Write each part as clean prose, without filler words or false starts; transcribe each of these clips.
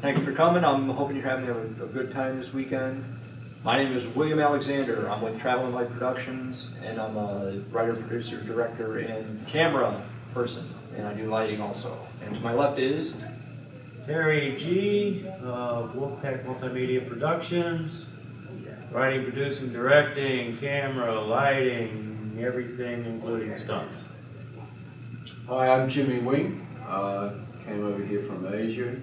Thanks for coming. I'm hoping you're having a good time this weekend. My name is William Alexander. I'm with Travel & Light Productions, and I'm a writer, producer, director, and camera person, and I do lighting also. And to my left is Terry G. of Wolfpack Multimedia Productions, writing, producing, directing, camera, lighting, everything including stunts. Hi, I'm Jimmie Wing. Came over here from Asia.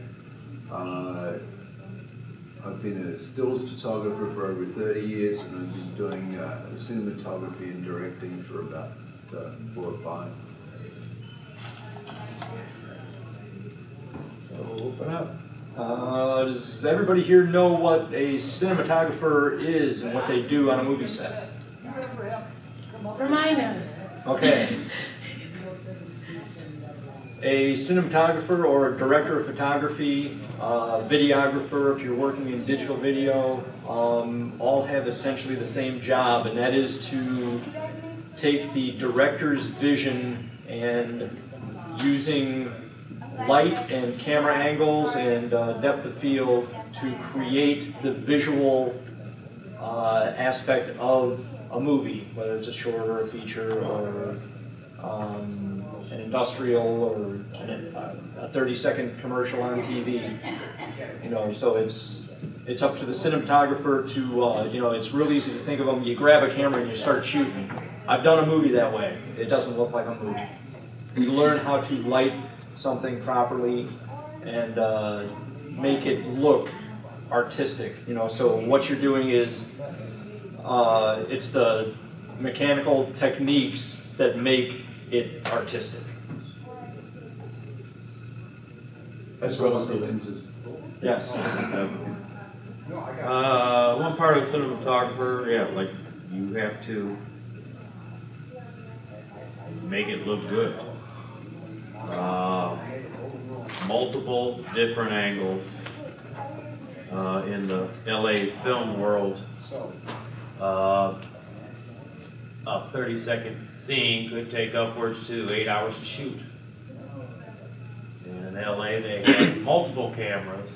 I've been a stills photographer for over 30 years, and I've been doing cinematography and directing for about 4 or 5. So open up. does everybody here know what a cinematographer is and what they do on a movie set? Remind us. Okay. A cinematographer or a director of photography, videographer if you're working in digital video, all have essentially the same job, and that is to take the director's vision and using light and camera angles and depth of field to create the visual aspect of a movie, whether it's a short or a feature or an industrial or a 30-second commercial on TV. You know, so it's up to the cinematographer to, you know, it's real easy to think of them. You grab a camera and you start shooting. I've done a movie that way. It doesn't look like a movie. You learn how to light something properly and make it look artistic. You know, so what you're doing is it's the mechanical techniques that make it artistic. As well as the lenses. Yes. One part of the cinematographer, yeah, like you have to make it look good. Multiple different angles in the LA film world. A 30-second scene could take upwards to 8 hours to shoot. In LA, they have multiple cameras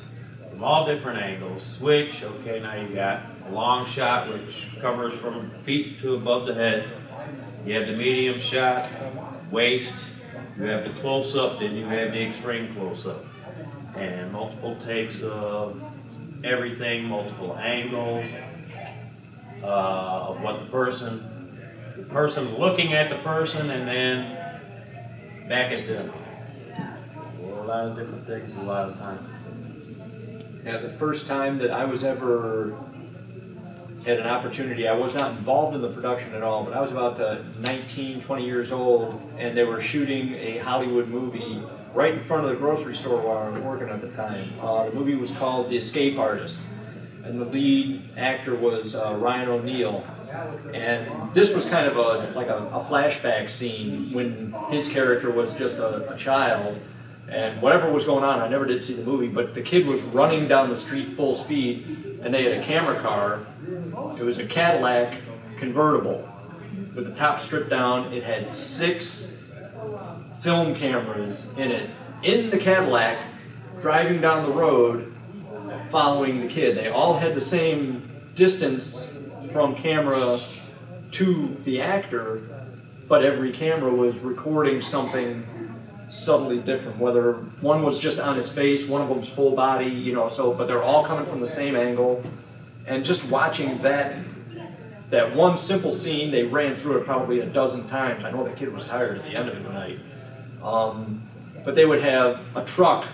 from all different angles. Switch, okay, now you got a long shot which covers from feet to above the head. You have the medium shot, waist, you have the close-up, then you have the extreme close-up. And multiple takes of everything, multiple angles of what the person looking at the person, and then back at them. A lot of different things, a lot of time. Yeah, the first time that I was ever had an opportunity, I was not involved in the production at all, but I was about 19, 20 years old, and they were shooting a Hollywood movie right in front of the grocery store where I was working at the time. The movie was called The Escape Artist, and the lead actor was Ryan O'Neal. And this was kind of like a flashback scene when his character was just a child. And whatever was going on, I never did see the movie, but the kid was running down the street full speed, and they had a camera car. It was a Cadillac convertible with the top stripped down. It had 6 film cameras in it, in the Cadillac, driving down the road, following the kid. They all had the same distance from camera to the actor, but every camera was recording something subtly different, whether one was just on his face, one of them's full body, you know, so, but they're all coming from the same angle. And just watching that one simple scene, they ran through it probably a dozen times. I know the kid was tired at the end of the night. But they would have a truck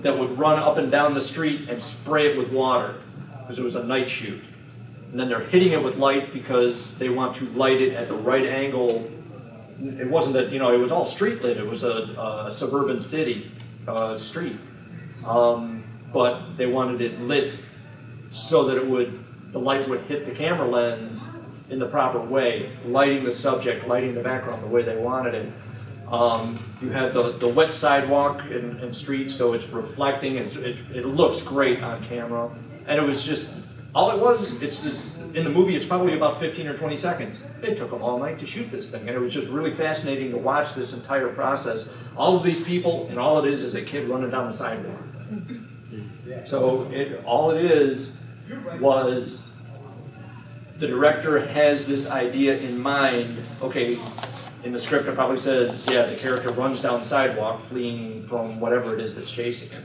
that would run up and down the street and spray it with water, because it was a night shoot. And then they're hitting it with light because they want to light it at the right angle. It wasn't that, you know, it was all street lit. It was a suburban city street. But they wanted it lit so that the light would hit the camera lens in the proper way, lighting the subject, lighting the background the way they wanted it. You had the wet sidewalk and streets, so it's reflecting, it looks great on camera. And it was just, all it was, it's this, in the movie it's probably about 15 or 20 seconds. It took them all night to shoot this thing, and it was just really fascinating to watch this entire process. All of these people, and all it is a kid running down the sidewalk. So all it is was the director has this idea in mind. Okay, in the script it probably says, yeah, the character runs down the sidewalk fleeing from whatever it is that's chasing him.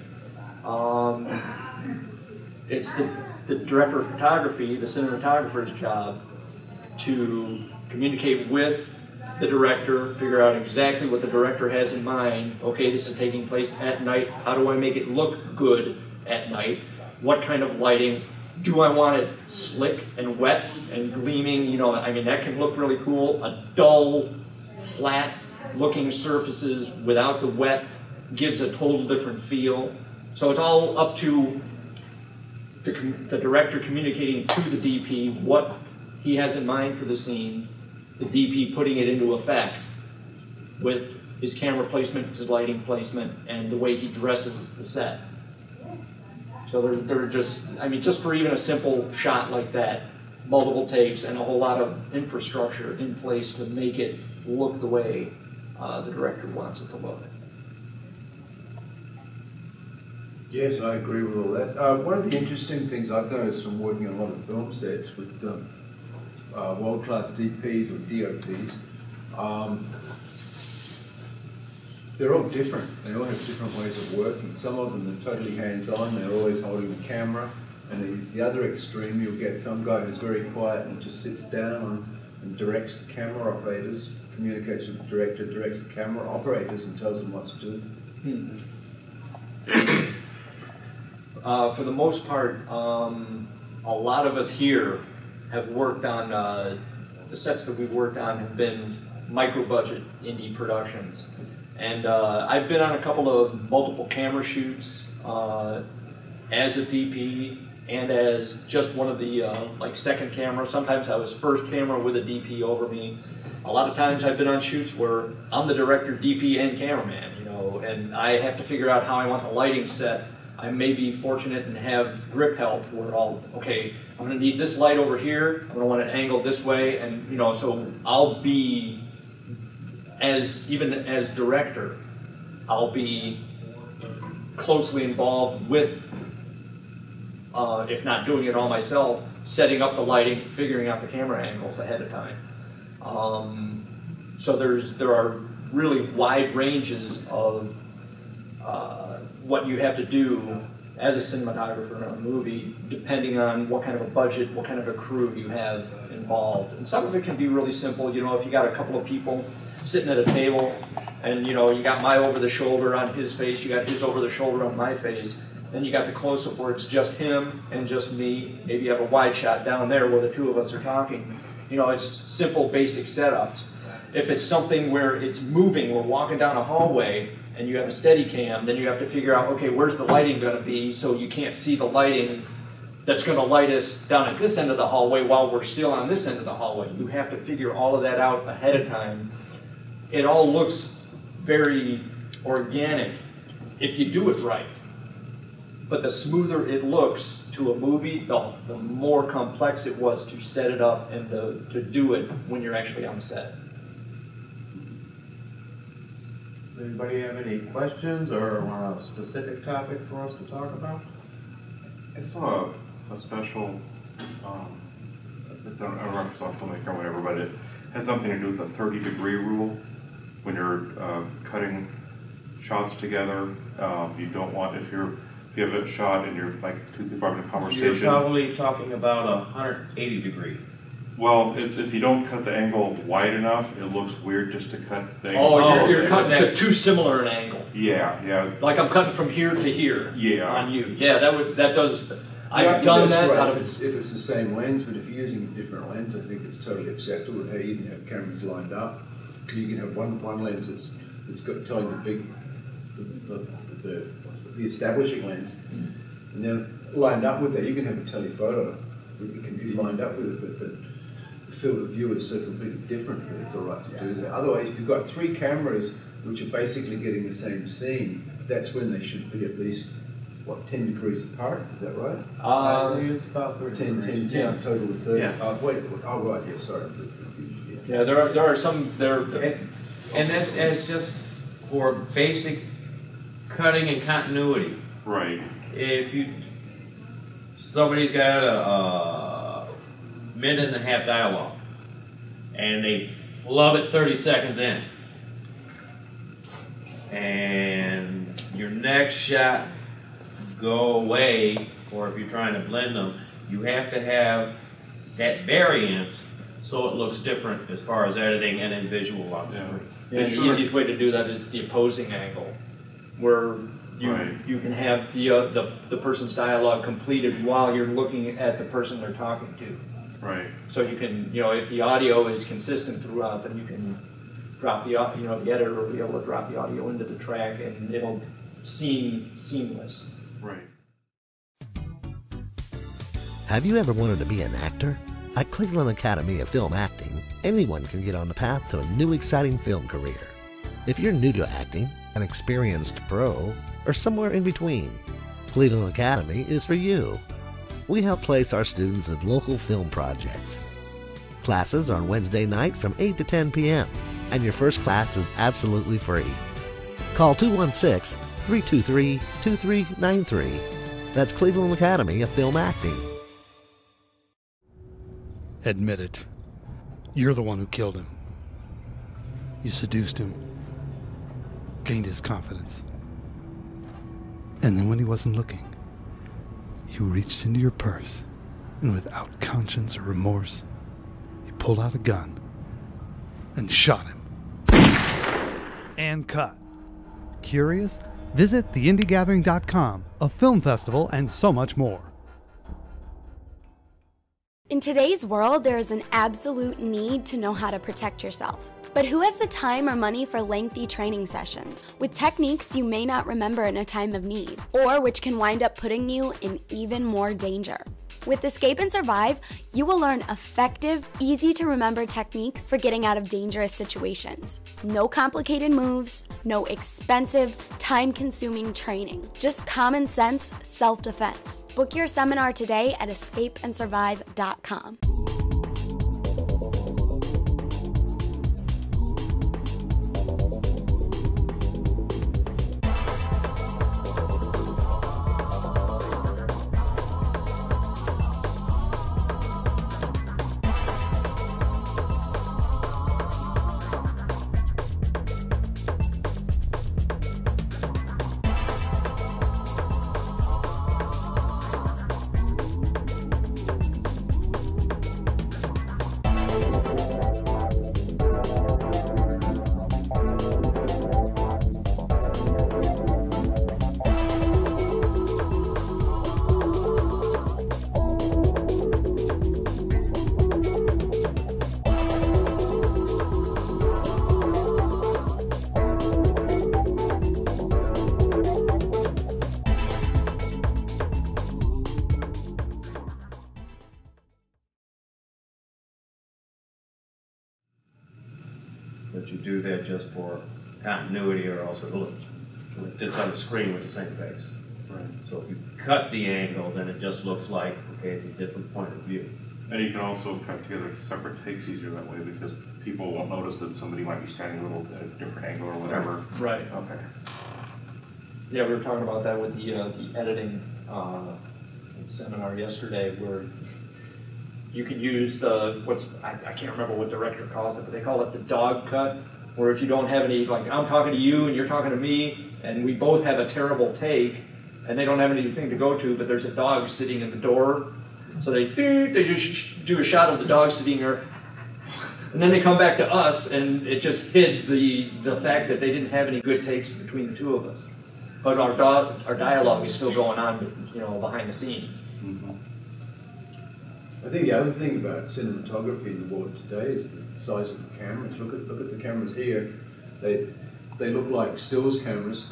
It's the director of photography, the cinematographer's job to communicate with the director, figure out exactly what the director has in mind. Okay, this is taking place at night. How do I make it look good at night? What kind of lighting? Do I want it slick and wet and gleaming? You know, I mean, that can look really cool. A dull, flat looking surfaces without the wet gives a total different feel. So it's all up to the director communicating to the DP what he has in mind for the scene, the DP putting it into effect with his camera placement, his lighting placement, and the way he dresses the set. So there are just, I mean, just for even a simple shot like that, multiple takes and a whole lot of infrastructure in place to make it look the way the director wants it to look. Yes, I agree with all that. One of the interesting things I've noticed from working on a lot of film sets with world-class DPs or DOPs, they're all different. They all have different ways of working. Some of them are totally hands-on. They're always holding the camera. And the other extreme, you'll get some guy who's very quiet and just sits down and directs the camera operators, communicates with the director, directs the camera operators and tells them what to do. For the most part, a lot of us here have worked on, the sets that we've worked on have been micro-budget indie productions. And I've been on a couple of multiple camera shoots as a DP and as just one of the like second camera. Sometimes I was first camera with a DP over me. A lot of times I've been on shoots where I'm the director, DP, and cameraman, you know, and I have to figure out how I want the lighting set. I may be fortunate and have grip help where okay, I'm gonna need this light over here, I'm gonna want it angled this way, and you know, so I'll be, even as director, I'll be closely involved with, if not doing it all myself, setting up the lighting, figuring out the camera angles ahead of time. So there are really wide ranges of what you have to do as a cinematographer in a movie, depending on what kind of a budget, what kind of a crew you have involved. And some of it can be really simple. You know, if you got a couple of people sitting at a table, and you know, you got my over the shoulder on his face, you got his over the shoulder on my face, then you got the close-up where it's just him and just me. Maybe you have a wide shot down there where the two of us are talking. You know, it's simple, basic setups. If it's something where it's moving, we're walking down a hallway, and you have a steady cam, then you have to figure out, okay, where's the lighting going to be, so you can't see the lighting that's going to light us down at this end of the hallway while we're still on this end of the hallway. You have to figure all of that out ahead of time. It all looks very organic if you do it right. But the smoother it looks to a movie, the more complex it was to set it up and to do it when you're actually on set. Anybody have any questions or want a specific topic for us to talk about? I saw a special, I don't know if it's on Filmmaker or whatever, but it has something to do with the 30-degree rule. When you're cutting shots together, you don't want, if you have a shot and you're like two people having a conversation. You're probably talking about a 180 degree. Well, it's if you don't cut the angle wide enough, it looks weird just to cut the angle. Oh, you're cutting to too similar an angle. Yeah, yeah. Like I'm cutting from here to here. Yeah. On you. Yeah, that does. I've I done that. Right, if it's the same lens, but if you're using a different lens, I think it's totally acceptable. Hey, you can have cameras lined up. You can have one lens that's got telling the establishing lens, and then lined up with that, you can have a telephoto. It can be lined up with it, but the field of view is so completely different that it's all right to do that. Otherwise, if you've got three cameras which are basically getting the same scene, that's when they should be at least, what, 10 degrees apart? Is that right? It's about 10, Yeah. total of 30. Yeah. Wait, oh right, yeah, sorry. Yeah, there are some there. And that's as just for basic cutting and continuity. Right. If somebody's got a minute and a half dialogue, and they flub it 30 seconds in, and your next shot go away, or if you're trying to blend them, you have to have that variance so it looks different as far as editing and in visual on the screen. Yeah, the easiest way to do that is the opposing angle, where you can have the person's dialogue completed while you're looking at the person they're talking to. Right. So you can, if the audio is consistent throughout, then you can drop the editor will be able to drop the audio into the track, and it'll seem seamless. Right. Have you ever wanted to be an actor? At Cleveland Academy of Film Acting, anyone can get on the path to a new exciting film career. If you're new to acting, an experienced pro, or somewhere in between, Cleveland Academy is for you. We help place our students in local film projects. Classes are on Wednesday night from 8 to 10 p.m., and your first class is absolutely free. Call 216-323-2393. That's Cleveland Academy of Film Acting. Admit it. You're the one who killed him. You seduced him, gained his confidence. And then when he wasn't looking, you reached into your purse, and without conscience or remorse, you pulled out a gun and shot him. And cut. Curious? Visit theindiegathering.com, a film festival, and so much more. In today's world, there is an absolute need to know how to protect yourself. But who has the time or money for lengthy training sessions with techniques you may not remember in a time of need, or which can wind up putting you in even more danger? With Escape and Survive, you will learn effective, easy-to-remember techniques for getting out of dangerous situations. No complicated moves, no expensive, time-consuming training. Just common sense self-defense. Book your seminar today at escapeandsurvive.com. But you do that just for continuity, or else it'll look just on the screen with the same face. Right. So if you cut the angle, then it just looks like, okay, it's a different point of view. And you can also cut together separate takes easier that way, because people won't notice that somebody might be standing a little at a different angle or whatever. Right. Okay. Yeah, we were talking about that with the editing seminar yesterday, where you can use I can't remember what director calls it, but they call it the dog cut, where if you don't have any, like I'm talking to you and you're talking to me, and we both have a terrible take, and they don't have anything to go to, but there's a dog sitting in the door, so they just do a shot of the dog sitting there, and then they come back to us, and it just hid the fact that they didn't have any good takes between the two of us. But our dialogue is still going on, behind the scenes. Mm-hmm. I think the other thing about cinematography in the world today is the size of the cameras. Look at the cameras here. They look like stills cameras.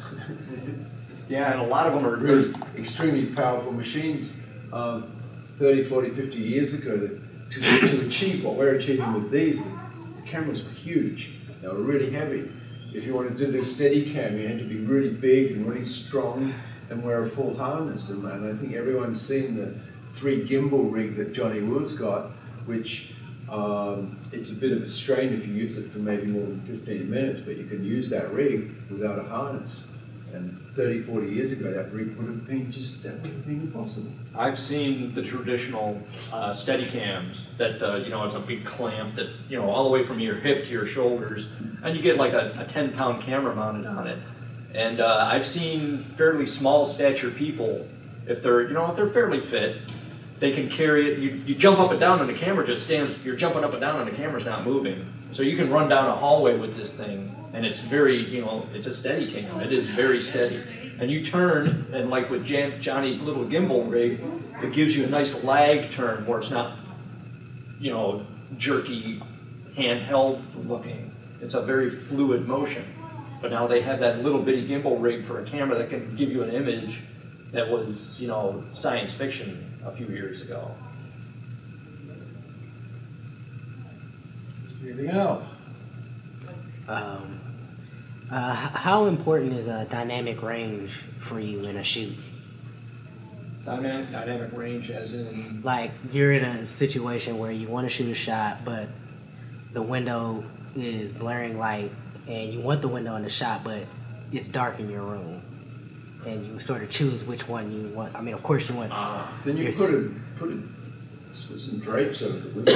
Yeah, and a lot of them are really extremely powerful machines. 30, 40, 50 years ago, to achieve what we're achieving with these, the cameras were huge. They were really heavy. If you wanted to do steady cam, you had to be really big and really strong and wear a full harness. And I think everyone's seen the 3 gimbal rig that Johnny Wood's got, which it's a bit of a strain if you use it for maybe more than 15 minutes, but you can use that rig without a harness. And 30, 40 years ago, that rig would have been impossible. I've seen the traditional steady cams that, you know, it's a big clamp that, you know, all the way from your hip to your shoulders, and you get like a 10-pound camera mounted on it. And I've seen fairly small stature people, if they're, you know, if they're fairly fit, they can carry it. You jump up and down and the camera just stands, you're jumping up and down and the camera's not moving. So you can run down a hallway with this thing, and it's very, you know, it's a steady cam. It is very steady. And you turn, and like with Johnny's little gimbal rig, it gives you a nice lag turn where it's not, you know, jerky, handheld looking. It's a very fluid motion. But now they have that little bitty gimbal rig for a camera that can give you an image that was, you know, science fiction a few years ago. Anything else? How important is a dynamic range for you in a shoot? Dynamic range as in? Like, you're in a situation where you want to shoot a shot, but the window is blaring light, and you want the window in the shot, but it's dark in your room. And you sort of choose which one you want. I mean, of course you want... Then you put some drapes over the window,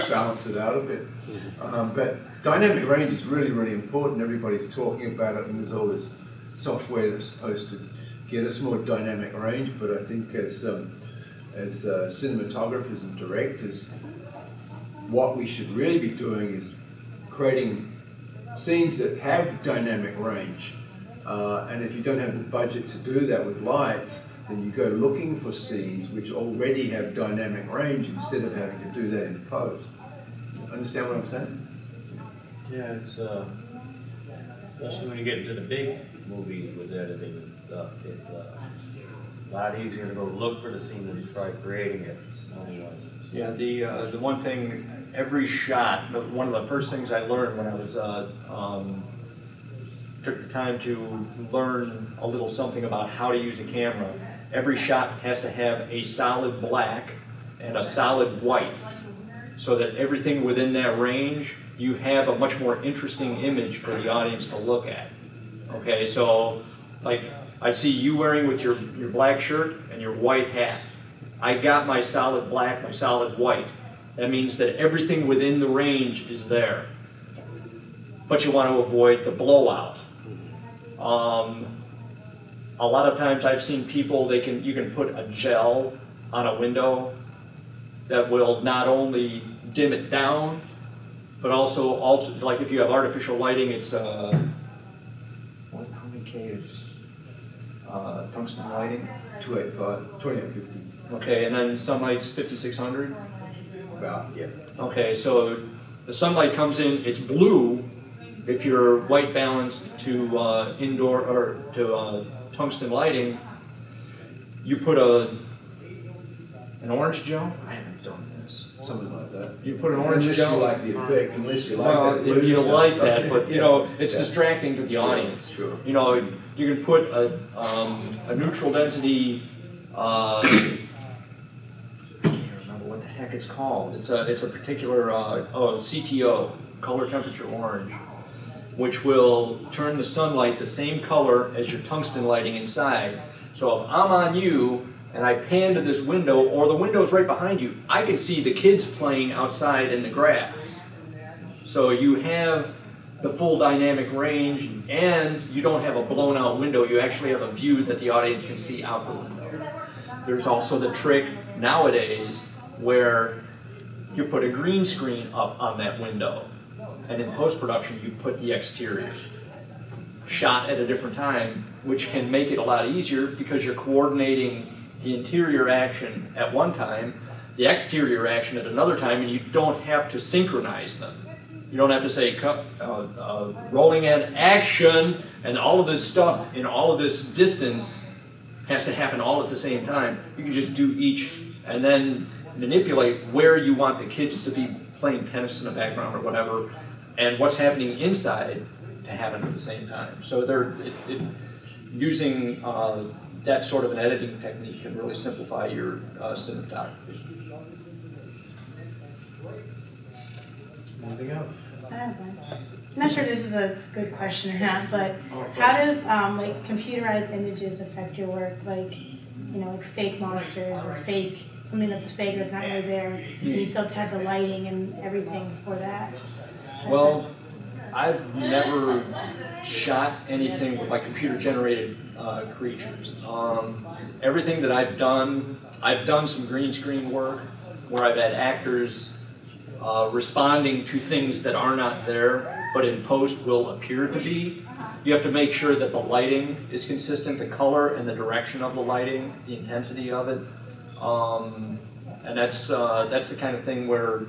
balance it out a bit. But dynamic range is really, really important. Everybody's talking about it, and there's all this software that's supposed to get us more dynamic range. But I think as cinematographers and directors, what we should really be doing is creating scenes that have dynamic range. And if you don't have the budget to do that with lights, then you go looking for scenes which already have dynamic range instead of having to do that in post. Understand what I'm saying? Yeah, it's especially when you get into the big movies with editing and stuff, it's a lot easier to go look for the scene than to try creating it. Otherwise. Yeah, the one thing, every shot, one of the first things I learned when I was took the time to learn a little something about how to use a camera. Every shot has to have a solid black and a solid white, so that everything within that range, you have a much more interesting image for the audience to look at. Okay, so like I see you wearing with your black shirt and your white hat. I got my solid black, my solid white. That means that everything within the range is there. But you want to avoid the blowout. A lot of times I've seen people, you can put a gel on a window that will not only dim it down, but also alter, like if you have artificial lighting, it's how many K is tungsten lighting? 285, 2850. Okay, and then sunlight's 5600? About, yeah. Okay, so the sunlight comes in, it's blue if you're white balanced to indoor or to tungsten lighting. You put an orange gel? I haven't done this. Something like that. You put an orange unless gel. You like the effect, unless you like that. If you don't like that, but you know, it's distracting to the audience. Sure. You know, you can put a neutral density. I can't remember what the heck it's called. It's a particular CTO, color temperature orange, which will turn the sunlight the same color as your tungsten lighting inside. So if I'm on you and I pan to this window, or the window's right behind you, I can see the kids playing outside in the grass. So you have the full dynamic range, and you don't have a blown out window. You actually have a view that the audience can see out the window. There's also the trick nowadays where you put a green screen up on that window, and in post-production you put the exterior shot at a different time, which can make it a lot easier because you're coordinating the interior action at one time, the exterior action at another time, and you don't have to synchronize them. You don't have to say rolling in action, and all of this stuff in all of this distance has to happen all at the same time. You can just do each and then manipulate where you want the kids to be playing tennis in the background or whatever, and what's happening inside to happen at the same time. So using that sort of an editing technique can really simplify your cinematography. Anything else? I have one. I'm not sure if this is a good question or not, but how does like computerized images affect your work? Like, you know, like fake monsters or fake, something that's fake that's not really there. And you still have to have the lighting and everything for that. Well, I've never shot anything with like computer-generated creatures. Everything that I've done some green screen work where I've had actors responding to things that are not there, but in post will appear to be. You have to make sure that the lighting is consistent, the color and the direction of the lighting, the intensity of it. And that's the kind of thing where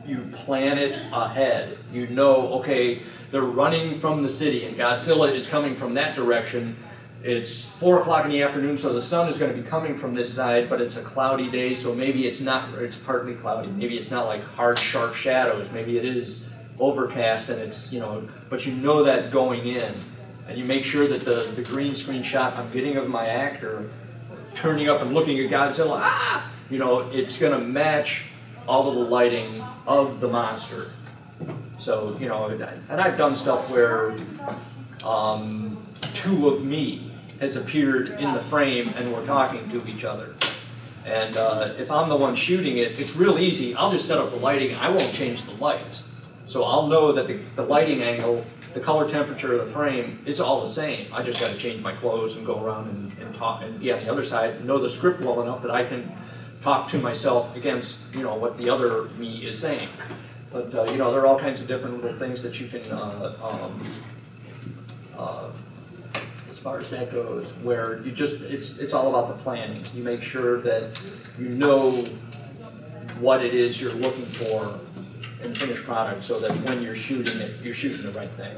you plan it ahead. You know, okay, they're running from the city and Godzilla is coming from that direction. It's 4 o'clock in the afternoon, so the sun is going to be coming from this side, but it's a cloudy day, so maybe it's partly cloudy. Maybe it's not like hard, sharp shadows. Maybe it is overcast and it's, you know, but you know that going in. And you make sure that the green screen shot I'm getting of my actor turning up and looking at Godzilla, you know, it's going to match all of the lighting of the monster. So, you know, and I've done stuff where two of me has appeared in the frame and we're talking to each other. And if I'm the one shooting it, it's real easy. I'll just set up the lighting. I won't change the lights. So I'll know that the lighting angle, the color temperature of the frame, it's all the same. I just got to change my clothes and go around and talk and be on the other side and know the script well enough that I can talk to myself against, you know, what the other me is saying. But, you know, there are all kinds of different little things that you can, as far as that goes, where you just, it's all about the planning. You make sure that you know what it is you're looking for in the finished product so that when you're shooting it, you're shooting the right thing.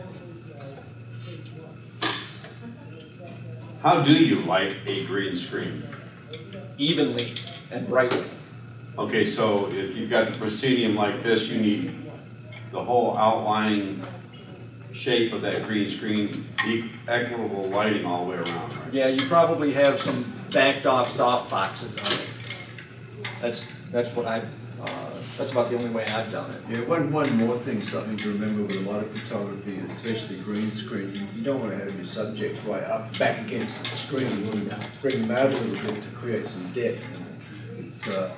How do you light a green screen? Evenly and brightly. Okay, so if you've got the proscenium like this, you need the whole outlining shape of that green screen, equitable lighting all the way around, right? Yeah, you probably have some backed off soft boxes on it. That's what that's about the only way I've done it. Yeah, one more thing, something to remember with a lot of photography, especially green screen, you don't want to have your subjects right up back against the screen. You want to bring them out a little bit to create some depth. It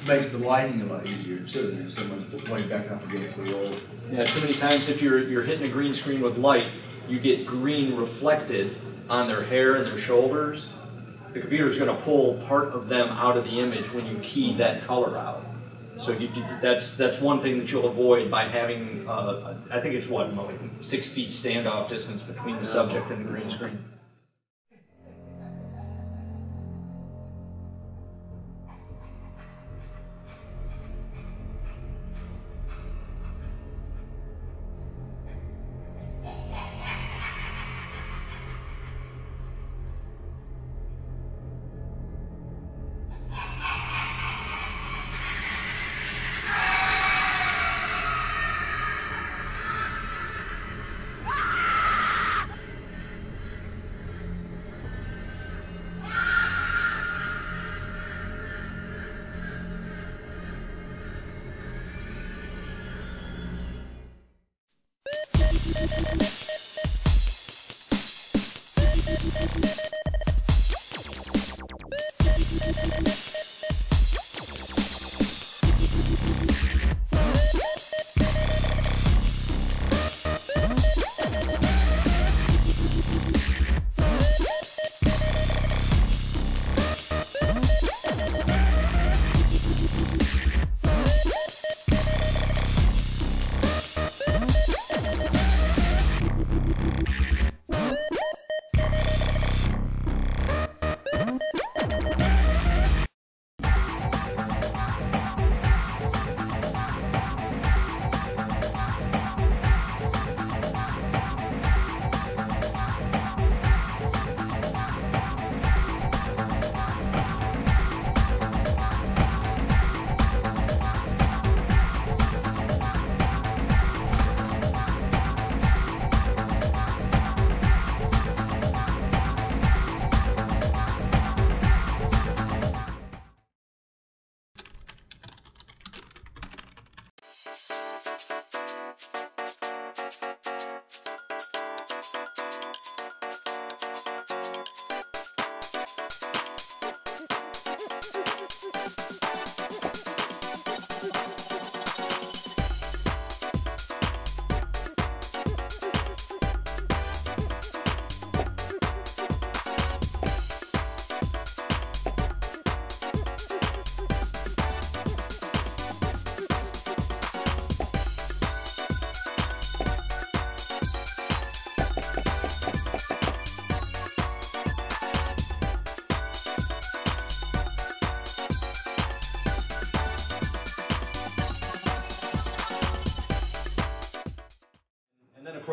makes the lighting a lot easier too if someone's way back up against the wall. Yeah, too many times if you're hitting a green screen with light, you get green reflected on their hair and their shoulders. The computer is going to pull part of them out of the image when you key that color out. So that's one thing that you'll avoid by having, I think it's what, like 6 feet standoff distance between the subject and the green screen.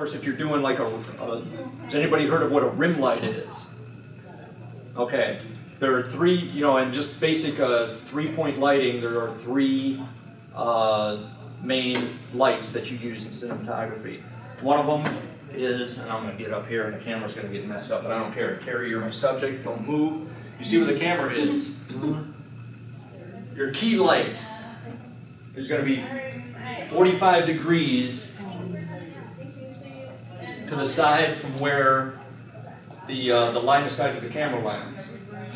course, if you're doing like has anybody heard of what a rim light is? Okay, there are three, you know, and just basic 3-point lighting, there are three main lights that you use in cinematography. One of them is, and I'm going to get up here and the camera's going to get messed up, but I don't care. Terry, you're my subject, don't move. You see where the camera is? Your key light is going to be 45 degrees to the side from where the line of sight of the camera lens.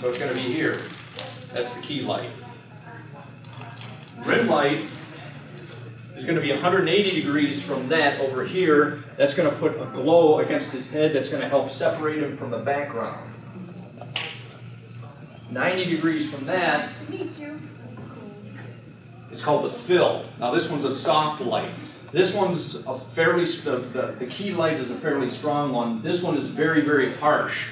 So it's going to be here. That's the key light. Rim light is going to be 180 degrees from that over here. That's going to put a glow against his head that's going to help separate him from the background. 90 degrees from that is called the fill. Now this one's a soft light. This one's a fairly, the key light is a fairly strong one. This one is very, very harsh.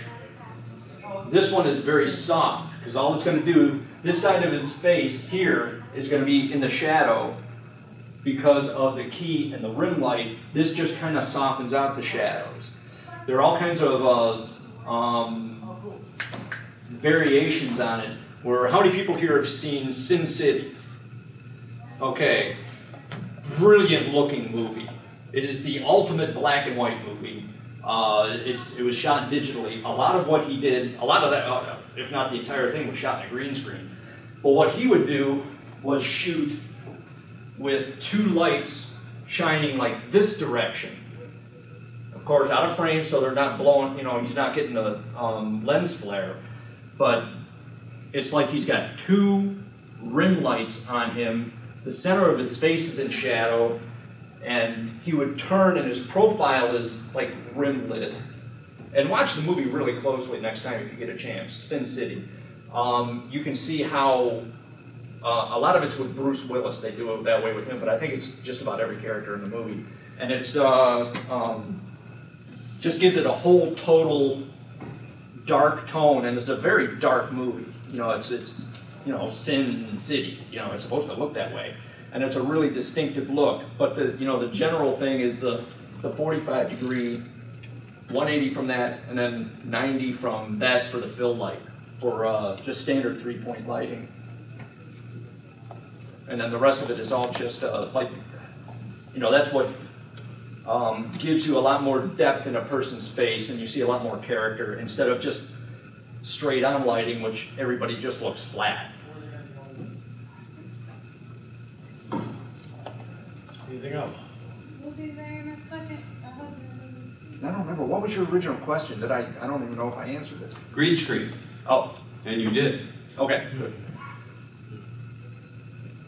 This one is very soft, because all it's going to do, this side of his face here is going to be in the shadow because of the key and the rim light. This just kind of softens out the shadows. There are all kinds of variations on it, where how many people here have seen Sin City? Okay, brilliant looking movie. It is the ultimate black and white movie. It was shot digitally. A lot of what he did, a lot of that, if not the entire thing, was shot in a green screen. But what he would do was shoot with two lights shining like this direction. Of course, out of frame, so they're not blowing, you know, he's not getting the lens flare. But it's like he's got two rim lights on him. The center of his face is in shadow, and he would turn, and his profile is like rim lit. And watch the movie really closely next time if you get a chance, Sin City. You can see how a lot of it's with Bruce Willis. They do it that way with him, but I think it's just about every character in the movie. And it's just gives it a whole total dark tone, and it's a very dark movie. You know, it's you know, Sin City. You know, it's supposed to look that way, and it's a really distinctive look. But the, you know, the general thing is the 45 degree, 180 from that, and then 90 from that for the fill light for just standard 3-point lighting. And then the rest of it is all just like, you know, that's what gives you a lot more depth in a person's face, and you see a lot more character instead of just straight on lighting, which everybody just looks flat. Anything else? I don't remember. What was your original question? I don't even know if I answered it. Green screen. Oh. And you did. Okay, good.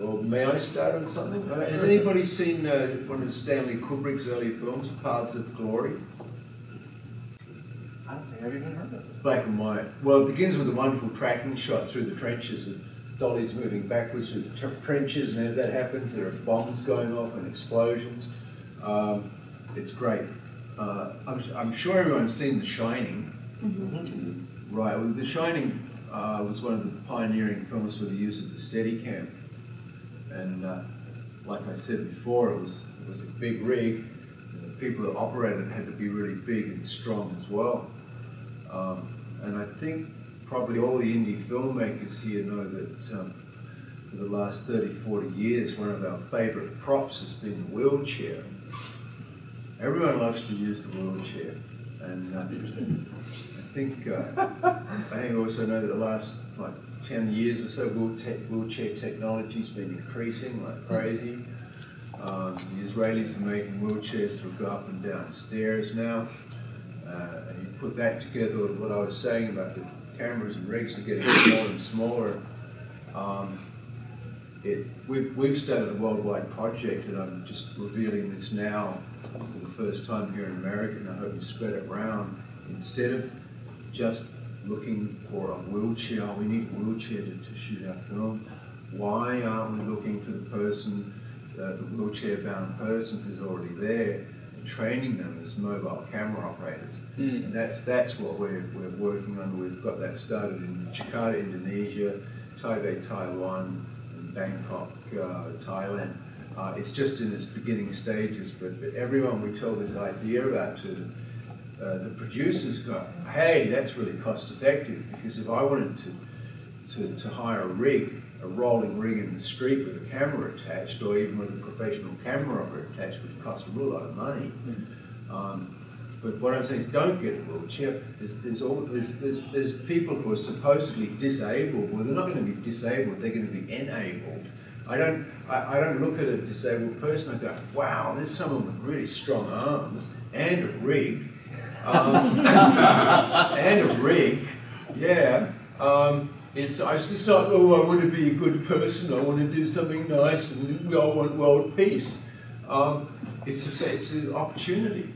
Well, may I start on something? Has anybody seen one of Stanley Kubrick's early films, Paths of Glory? I don't think I've even heard of it. Black and white. Well, it begins with a wonderful tracking shot through the trenches. And Dolly's moving backwards through the trenches, and as that happens, there are bombs going off and explosions. It's great. I'm sure everyone's seen The Shining. Mm-hmm. Right. Well, The Shining was one of the pioneering films for the use of the Steadicam. And like I said before, it was a big rig, and the people that operated it had to be really big and strong as well. And I think probably all the indie filmmakers here know that for the last 30, 40 years, one of our favourite props has been the wheelchair. Everyone loves to use the wheelchair, and I think I also know that the last 10 years or so, wheelchair technology's been increasing like crazy. The Israelis are making wheelchairs that go up and down stairs now. And you put that together with what I was saying about the cameras and rigs are getting smaller and smaller. We've started a worldwide project, and I'm just revealing this now for the first time here in America, and I hope you spread it around. Instead of just looking for a wheelchair, we need a wheelchair to shoot our film. Why aren't we looking for the person, the wheelchair-bound person who's already there, and training them as mobile camera operators? And that's what we're working on. We've got that started in Jakarta, Indonesia, Taipei, Taiwan, and Bangkok, Thailand. It's just in its beginning stages, but everyone we tell this idea about to, the producers go, hey, that's really cost effective, because if I wanted to hire a rig, a rolling rig in the street with a camera attached, or even with a professional camera operator attached, which costs a real lot of money. But what I'm saying is, don't get a wheelchair. There's people who are supposedly disabled. Well, they're not going to be disabled. They're going to be enabled. I don't look at a disabled person. I go, wow, there's someone with really strong arms and a rig, and a rig. Yeah. It's just like, oh, I want to be a good person. I want to do something nice, and I want world peace. It's an opportunity.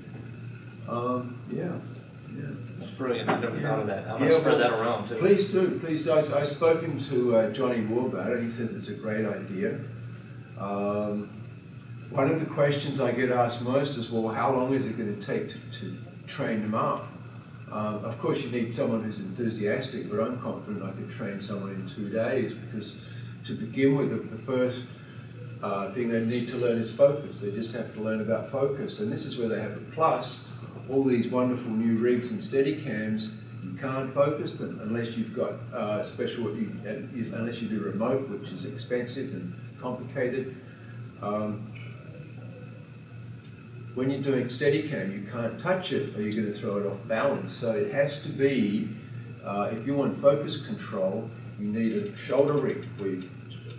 Yeah. That's brilliant. I never thought of that. I'm going to spread that around too. Please do. Please do. I've spoken to Johnny Moore about it. He says it's a great idea. One of the questions I get asked most is, well, how long is it going to take to train them up? Of course, you need someone who's enthusiastic, but I'm confident I could train someone in 2 days, because to begin with, the first thing they need to learn is focus. They just have to learn about focus, and this is where they have a plus. All these wonderful new rigs and Steadicams, you can't focus them unless you've got unless you do remote, which is expensive and complicated. When you're doing Steadicam, you can't touch it or you're going to throw it off balance. So it has to be, if you want focus control, you need a shoulder rig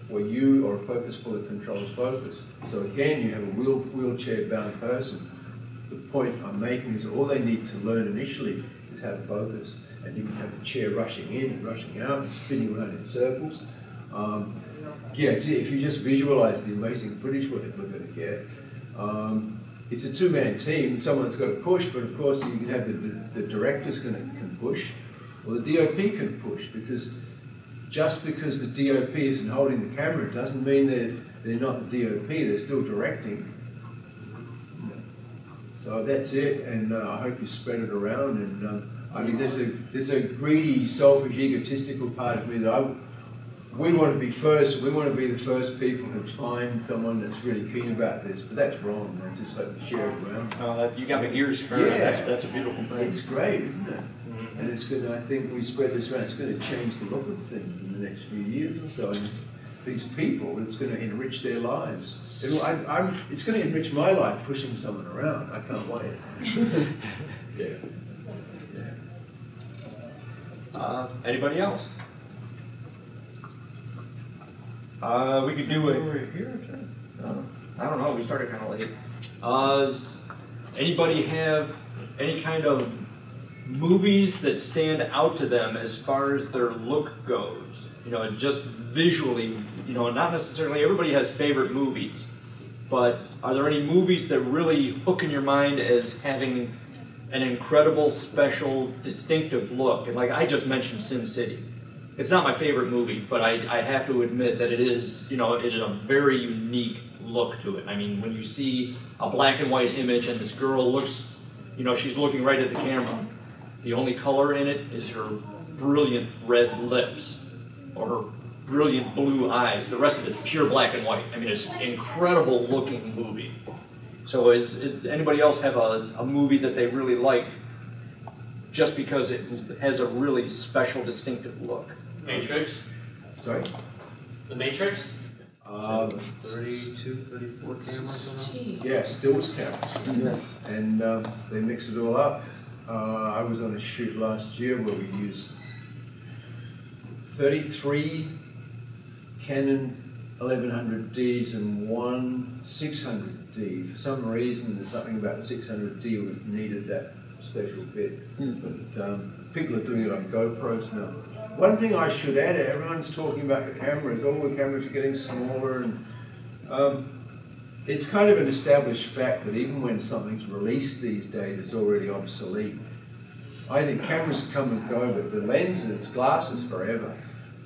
where you or a focus puller controls focus. So again, you have a wheelchair-bound person. The point I'm making is all they need to learn initially is how to focus. And you can have the chair rushing in and rushing out and spinning around in circles. Yeah, if you just visualize the amazing footage we're going to get. It's a two-man team. Someone's got to push, but of course you can have the director's can push, or the DOP can push, because just because the DOP isn't holding the camera doesn't mean they're not the DOP. They're still directing. So that's it, and I hope you spread it around. And I mean, there's a greedy, selfish, egotistical part of me that we want to be first. We want to be the first people to find someone that's really keen about this, but that's wrong. Man. Just let me share it around. You got my gears turning. Yeah, That's a beautiful thing. It's great, isn't it? And it's going to, I think we spread this around, it's going to change the look of things in the next few years or so. And these people, it's going to enrich their lives. It's going to enrich my life pushing someone around. I can't wait. Yeah. Anybody else? We could do it over here too. I don't know. We started kind of late. Does anybody have any kind of movies that stand out to them as far as their look goes? You know, just visually. You know, not necessarily everybody has favorite movies, but are there any movies that really hook in your mind as having an incredible, special, distinctive look? And like I just mentioned, Sin City. It's not my favorite movie, but I have to admit that it is, you know, it is a very unique look to it. I mean, when you see a black and white image and this girl looks, you know, she's looking right at the camera. The only color in it is her brilliant red lips or her brilliant blue eyes. The rest of it's pure black and white. I mean, it's an incredible looking movie. So is anybody else have a movie that they really like just because it has a really special, distinctive look? Matrix? Sorry? The Matrix? 32, 34 cameras on it? Yeah, stills cameras. Yes. And they mix it all up. I was on a shoot last year where we used 33 Canon 1100Ds and one 600D. For some reason, there's something about the 600D we needed that special bit. But people are doing it on GoPros now. One thing I should add, everyone's talking about the cameras, all the cameras are getting smaller, and it's kind of an established fact that even when something's released these days, it's already obsolete. I think cameras come and go, but the lenses, glass is forever.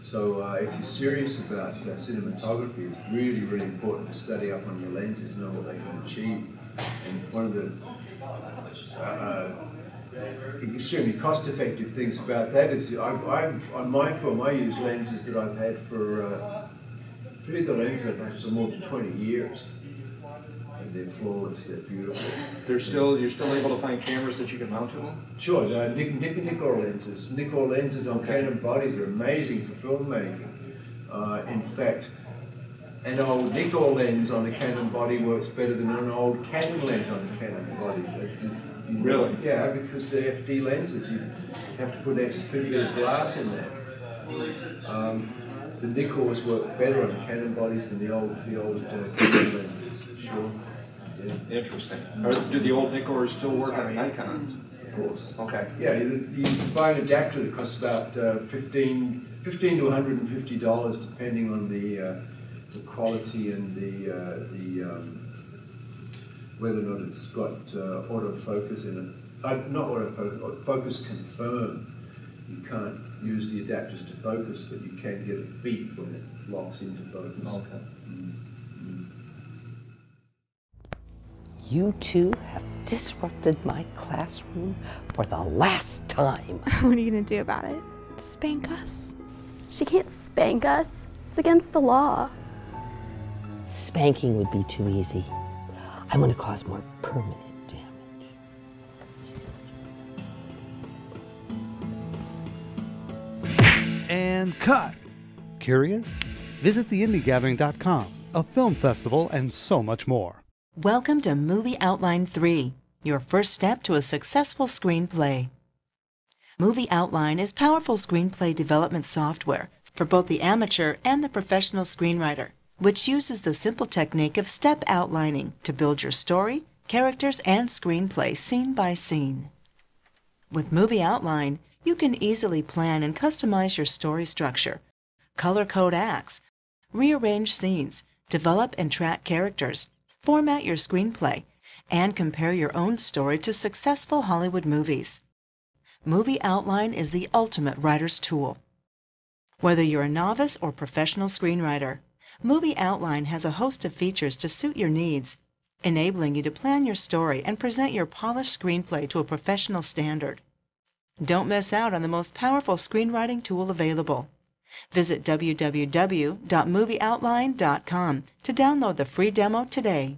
So if you're serious about cinematography, it's really, really important to study up on your lenses and know what they can achieve. And one of the extremely cost-effective things about that is on my film, I use lenses that I've had for, the lenses I've had for more than 20 years. they're flawless, they're beautiful. You're still able to find cameras that you can mount to them? Sure, Nikkor lenses. Nikkor lenses on Canon bodies are amazing for filmmaking. In fact, an old Nikkor lens on a Canon body works better than an old Canon lens on a Canon body. Really? Yeah, because they're FD lenses. You have to put an extra bit of glass in there. The Nikkors work better on Canon bodies than the old Canon lenses. Sure. Yeah. Interesting. Do the old Nikkors still work on Nikons? Of course. Okay. Yeah, you buy an adapter that costs about $15 to $150, depending on the quality and whether or not it's got autofocus in it. Not autofocus, focus confirm. You can't use the adapters to focus, but you can get a beep when it locks into focus. Okay. You two have disrupted my classroom for the last time. What are you gonna do about it? Spank us? She can't spank us. It's against the law. Spanking would be too easy. I want to cause more permanent damage. And cut. Curious? Visit theindiegathering.com, a film festival, and so much more. Welcome to Movie Outline 3, your first step to a successful screenplay. Movie Outline is powerful screenplay development software for both the amateur and the professional screenwriter, which uses the simple technique of step outlining to build your story, characters, and screenplay scene by scene. With Movie Outline, you can easily plan and customize your story structure, color code acts, rearrange scenes, develop and track characters, format your screenplay, and compare your own story to successful Hollywood movies. Movie Outline is the ultimate writer's tool. Whether you're a novice or professional screenwriter, Movie Outline has a host of features to suit your needs, enabling you to plan your story and present your polished screenplay to a professional standard. Don't miss out on the most powerful screenwriting tool available. Visit www.movieoutline.com to download the free demo today.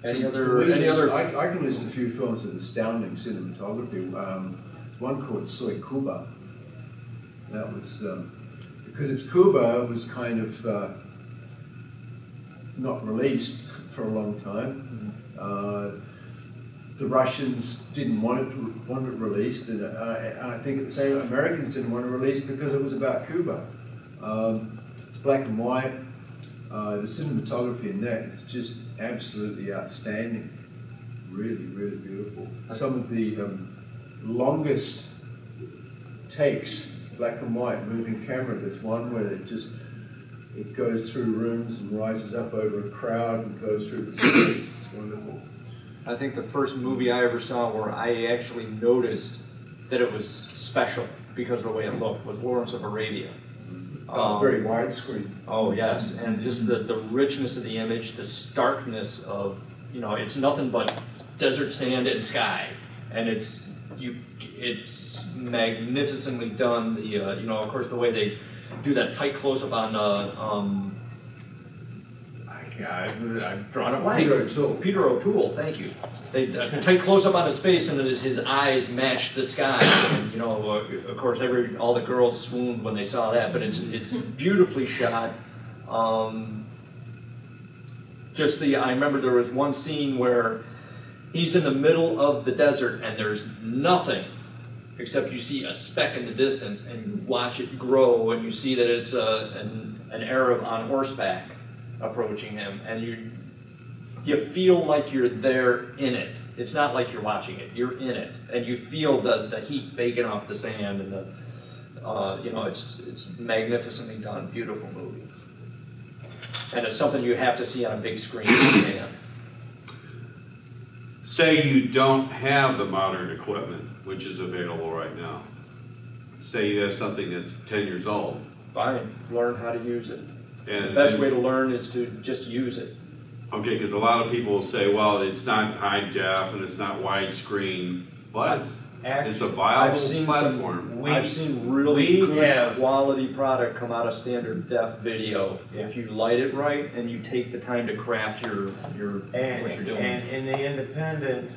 Any other? I can list a few films with astounding cinematography. One called Soy Cuba. That was because it's Cuba. It was kind of not released for a long time. The Russians didn't want it released, and I think at the same Americans didn't want it released because it was about Cuba. It's black and white. The cinematography in that is just absolutely outstanding. Really, really beautiful. Some of the longest takes, black and white, moving camera. There's one where it goes through rooms and rises up over a crowd and goes through the streets. It's wonderful. I think the first movie I ever saw where I actually noticed that it was special because of the way it looked was Lawrence of Arabia. Very widescreen. Oh yes, and just the richness of the image, the starkness of, it's nothing but desert sand and sky, and it's magnificently done. Of course, the way they do that tight close up on I've drawn a blank. Peter O'Toole, thank you. They tight close up on his face, and his eyes matched the sky. And, of course, all the girls swooned when they saw that. But it's beautifully shot. I remember there was one scene where he's in the middle of the desert and there's nothing except you see a speck in the distance, and you watch it grow, and you see that it's an Arab on horseback approaching him, and you feel like you're there in it. It's not like you're watching it, you're in it, and you feel the heat baking off the sand, and it's magnificently done, beautiful movie. And it's something you have to see on a big screen if you can. Say you don't have the modern equipment, which is available right now. Say you have something that's 10 years old. Fine, learn how to use it. And the best way to learn is to just use it. Okay, because a lot of people will say, well, it's not high def and it's not widescreen, but it's a viable platform. I've seen really good quality product come out of standard def video if you light it right and you take the time to craft what you're doing. And in the independent,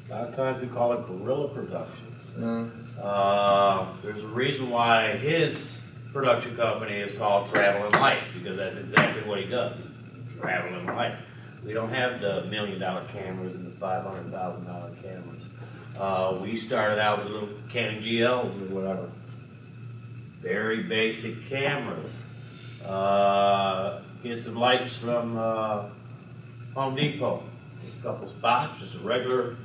a lot of times we call it guerrilla productions. There's a reason why his production company is called Travel and Light, because that's exactly what he does. Travel and Light. We don't have the $1 million cameras and the $500,000 cameras. We started out with little Canon GLs or whatever. Very basic cameras. Get some lights from Home Depot. A couple spots, just a regular.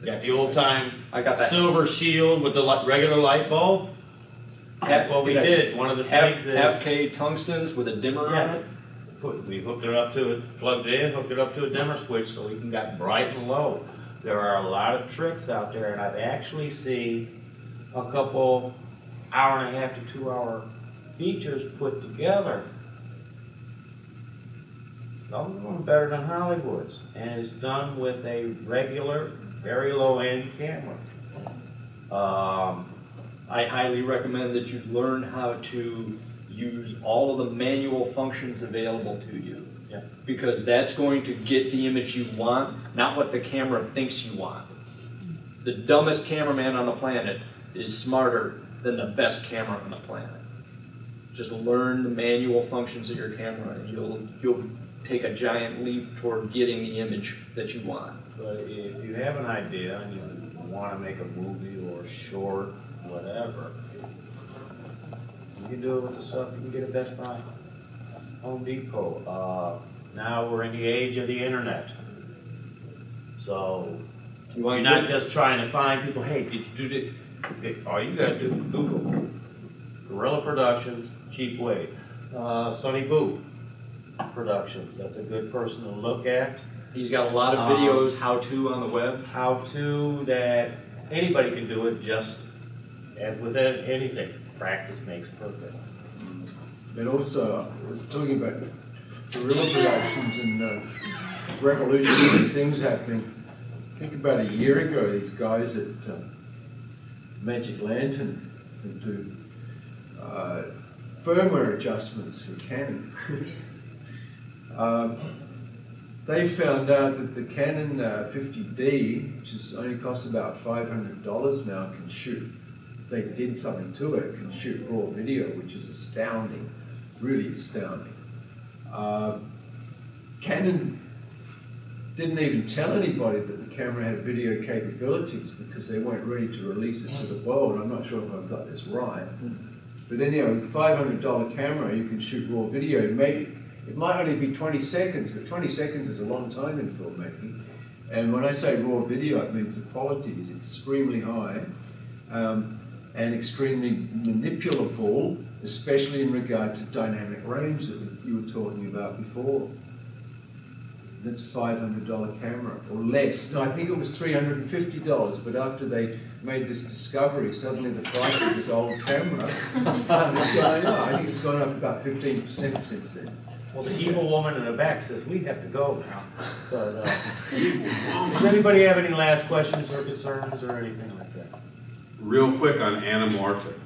Got the old time silver shield with the regular light bulb. That's what we did. One of the things is half-K tungstens with a dimmer on it. We hooked it up to it, plugged it in, hooked it up to a dimmer switch so we can get bright and low. There are a lot of tricks out there, and I've actually seen a couple hour-and-a-half to 2 hour features put together. Some of them are better than Hollywood's, and it's done with a regular, very low-end camera. I highly recommend that you learn how to use all of the manual functions available to you. Yeah. Because that's going to get the image you want, not what the camera thinks you want. The dumbest cameraman on the planet is smarter than the best camera on the planet. Just learn the manual functions of your camera and you'll take a giant leap toward getting the image that you want. But if you have an idea and you want to make a movie or a short, whatever, you can do it with the stuff you can get at Best Buy, Home Depot. Now we're in the age of the internet. So you're not just trying to find people, hey, did you do this? All you got to do is Google. Guerrilla Productions, cheap way. Sonny Boo Productions, that's a good person to look at. He's got a lot of videos, how-to on the web. How-to that anybody can do it, just as with anything. Practice makes perfect. And also, we're talking about guerrilla productions and revolutionary things happening. I think about a year ago, these guys at Magic Lantern would do firmware adjustments for Canon. They found out that the Canon 50D, which only costs about $500 now, can shoot. If they did something to it, can shoot raw video, which is astounding, really astounding. Canon didn't even tell anybody that the camera had video capabilities because they weren't ready to release it to the world. I'm not sure if I've got this right. But anyhow, with a $500 camera, you can shoot raw video. Maybe it might only be 20 seconds, but 20 seconds is a long time in filmmaking. And when I say raw video, it means the quality is extremely high and extremely manipulable, especially in regard to dynamic range that you were talking about before. That's a $500 camera, or less. No, I think it was $350, but after they made this discovery, suddenly the price of this old camera started going up. I think it's gone up about 15% since then. Well, the evil woman in the back says, we have to go now. But, does anybody have any last questions or concerns or anything like that? Real quick on anamorphic.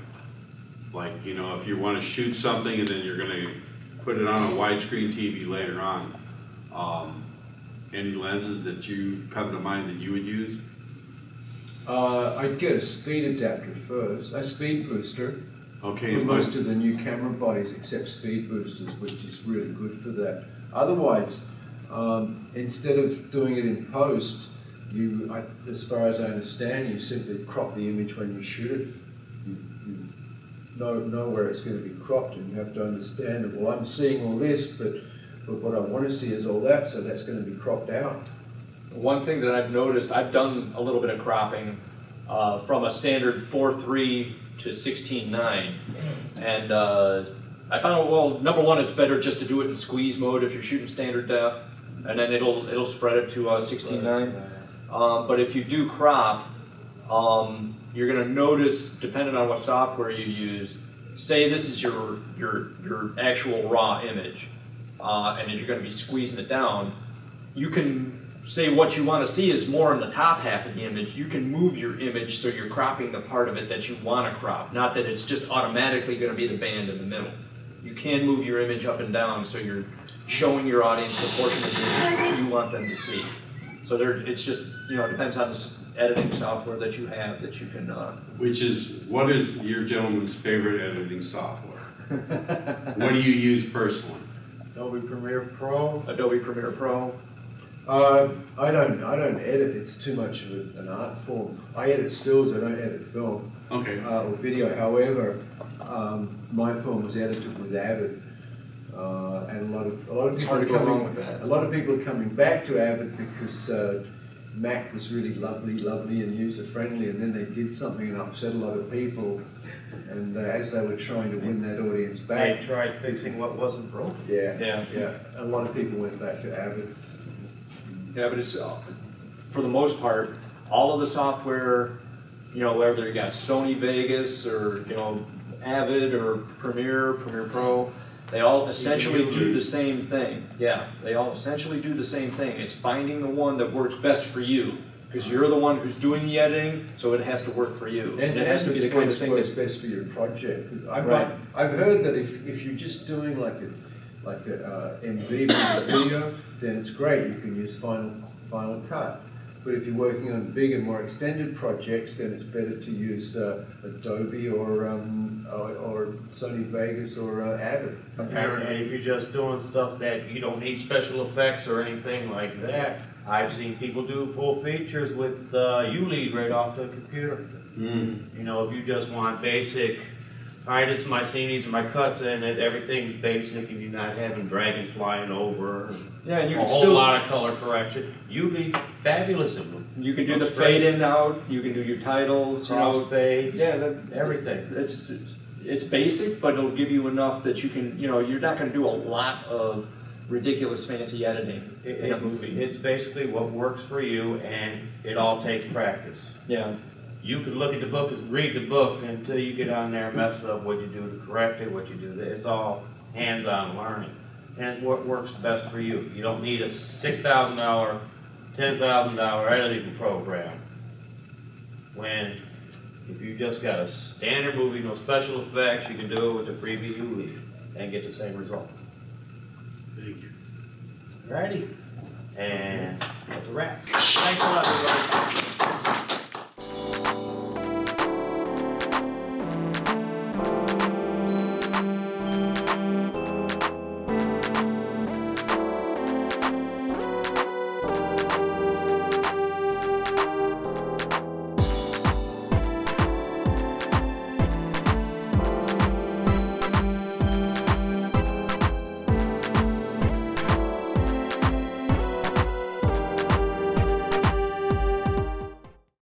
Like, you know, if you want to shoot something and then you're going to put it on a widescreen TV later on, any lenses that you come to mind that you would use? I'd get a speed adapter first, a speed booster, Okay. For most of the new camera bodies, except speed boosters, which is really good for that. Otherwise, instead of doing it in post, as far as I understand, you simply crop the image when you shoot it. You know where it's going to be cropped, and you have to understand that, well, I'm seeing all this, but what I want to see is all that, so that's going to be cropped out. One thing that I've noticed, I've done a little bit of cropping from a standard 4:3 to 16:9, and I found, well, number one, it's better just to do it in squeeze mode if you're shooting standard def, and then it'll spread it to 16:9. But if you do crop, you're going to notice, depending on what software you use, say this is your actual raw image, and you're going to be squeezing it down, you can say what you want to see is more in the top half of the image. You can move your image so you're cropping the part of it that you want to crop, not that it's just automatically going to be the band in the middle. You can move your image up and down so you're showing your audience the portion of the image that you want them to see. So it's just, you know, it depends on the editing software that you have that you can... What is your gentleman's favorite editing software? What do you use personally? Adobe Premiere Pro. Adobe Premiere Pro. I don't edit. It's too much of an art form. I edit stills. I don't edit film. Okay. Or video. However, my film was edited with Avid, and a lot of people are coming back to Avid because Mac was really lovely and user friendly, and then they did something and upset a lot of people. And as they were trying to win that audience back, they tried fixing what wasn't broken. Yeah. A lot of people went back to Avid. Yeah, but it's, for the most part, all of the software, you know, whether you got Sony Vegas or, you know, Avid or Premiere Pro, they all essentially do the same thing. Yeah, they all essentially do the same thing. It's finding the one that works best for you, because you're the one who's doing the editing, so it has to work for you. And it has to be the kind of thing that's that's best for your project. I've heard that if you're just doing like a MV video, then it's great. You can use Final Cut. But if you're working on big and more extended projects, then it's better to use Adobe or Sony Vegas or Avid. Apparently, if you're just doing stuff that you don't need special effects or anything like that, I've seen people do full features with ULEAD right off the computer. You know, if you just want basic, all right, this is my scene, these are my cuts, and everything's basic, and you're not having dragons flying over. Yeah, and you can a whole lot of color correction. ULEAD's fabulous in them. You can do the fade in out. You can do your titles. Cross fades. Yeah, everything. It's basic, but it'll give you enough that you can. You know, you're not going to do a lot of ridiculous fancy editing in a movie. It's basically what works for you, and it all takes practice. Yeah. You can look at the book and read the book until you get on there and mess up what you do to correct it, what you do. It's all hands-on learning. And it's what works best for you. You don't need a $6,000, $10,000 editing program. When, if you just got a standard movie, no special effects, you can do it with the freebie ULEAD and get the same results. Thank you. Alrighty. And that's a wrap. Thanks a lot, everybody.